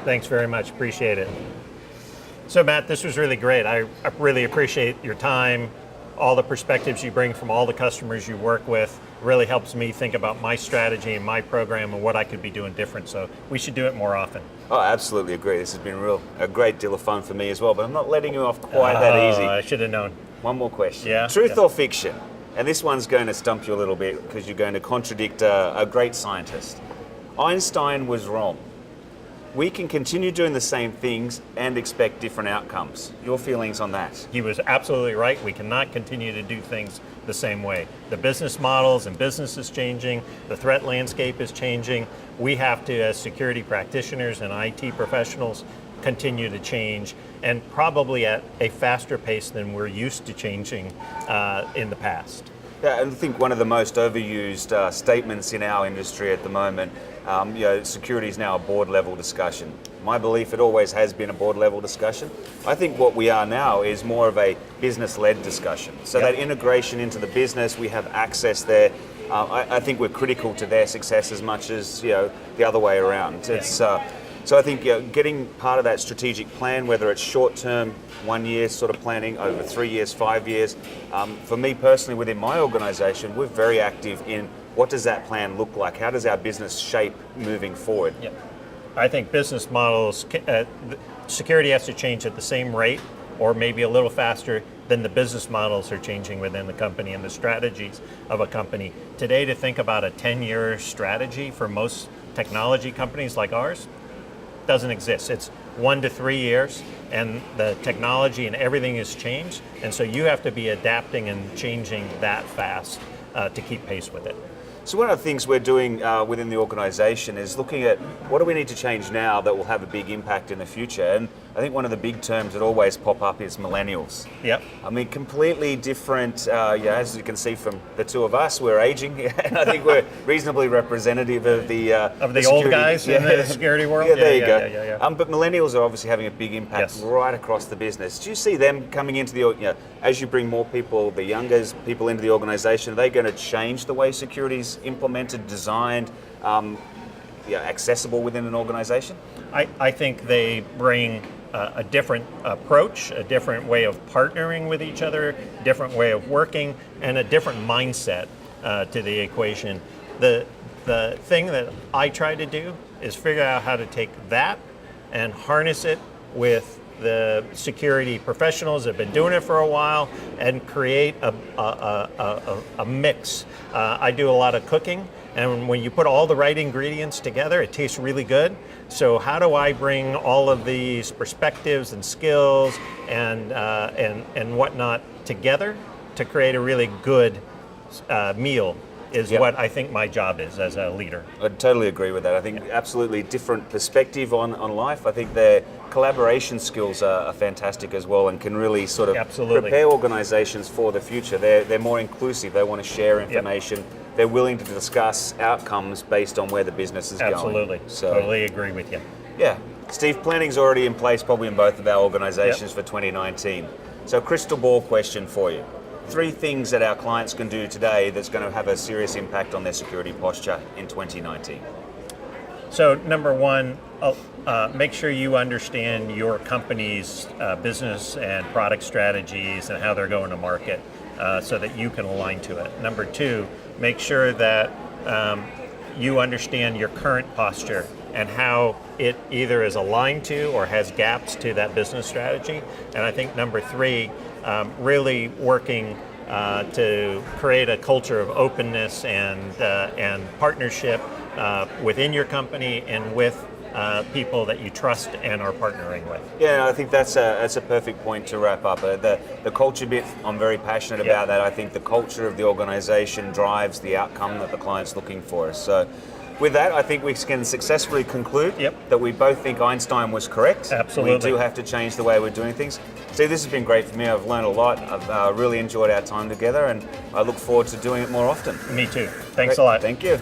Thanks very much. Appreciate it. So Matt, this was really great. I really appreciate your time, all the perspectives you bring from all the customers you work with. It really helps me think about my strategy and my program and what I could be doing different. So we should do it more often. Oh, I absolutely agree. This has been a great deal of fun for me as well, but I'm not letting you off quite that easy. I should have known. One more question. Yeah. Truth or fiction? And this one's going to stump you a little bit because you're going to contradict a great scientist. Einstein was wrong. We can continue doing the same things and expect different outcomes. Your feelings on that? He was absolutely right. We cannot continue to do things the same way. The business models and business is changing. The threat landscape is changing. We have to, as security practitioners and IT professionals, continue to change, and probably at a faster pace than we're used to changing in the past. Yeah, and I think one of the most overused statements in our industry at the moment, security is now a board level discussion. My belief, it always has been a board level discussion. I think what we are now is more of a business led discussion. So that integration into the business, we have access there. I think we're critical to their success as much as the other way around. It's so I think getting part of that strategic plan, whether it's short-term, 1 year sort of planning, over 3 years, 5 years. For me personally, within my organisation, we're very active in what does that plan look like? How does our business shape moving forward? Yep. I think business models, security has to change at the same rate or maybe a little faster than the business models are changing within the company and the strategies of a company. Today, to think about a 10-year strategy for most technology companies like ours, doesn't exist. It's 1 to 3 years, and the technology and everything has changed, and so you have to be adapting and changing that fast to keep pace with it. So one of the things we're doing within the organisation is looking at what do we need to change now that will have a big impact in the future. And I think one of the big terms that always pop up is millennials. Yep. I mean, completely different, as you can see from the two of us, we're aging, and I think we're reasonably representative of the old guys in the security world. Yeah, there you go. But millennials are obviously having a big impact right across the business. Do you see them coming into the, as you bring more people, the younger people into the organisation, are they going to change the way security's implemented, designed, accessible within an organisation? I think they bring a different approach, a different way of partnering with each other, different way of working, and a different mindset to the equation. The thing that I try to do is figure out how to take that and harness it with the security professionals that have been doing it for a while and create a mix. I do a lot of cooking, and when you put all the right ingredients together, it tastes really good. So how do I bring all of these perspectives and skills and whatnot together to create a really good meal is what I think my job is as a leader. I totally agree with that. I think absolutely different perspective on life. I think their collaboration skills are fantastic as well and can really sort of prepare organizations for the future. They're more inclusive. They want to share information. They're willing to discuss outcomes based on where the business is going. Absolutely. So, totally agree with you. Yeah. Steve, planning's already in place probably in both of our organizations for 2019. So crystal ball question for you. 3 things that our clients can do today that's going to have a serious impact on their security posture in 2019. So number 1, make sure you understand your company's business and product strategies and how they're going to market so that you can align to it. Number 2, make sure that you understand your current posture and how it either is aligned to or has gaps to that business strategy. And I think number 3, really working to create a culture of openness and partnership within your company and with people that you trust and are partnering with. Yeah, I think that's a perfect point to wrap up. The culture bit, I'm very passionate about that. I think the culture of the organization drives the outcome that the client's looking for. So with that, I think we can successfully conclude that we both think Einstein was correct. Absolutely. We do have to change the way we're doing things. Steve, this has been great for me. I've learned a lot. I've really enjoyed our time together, and I look forward to doing it more often. Me too. Thanks a lot. Thank you.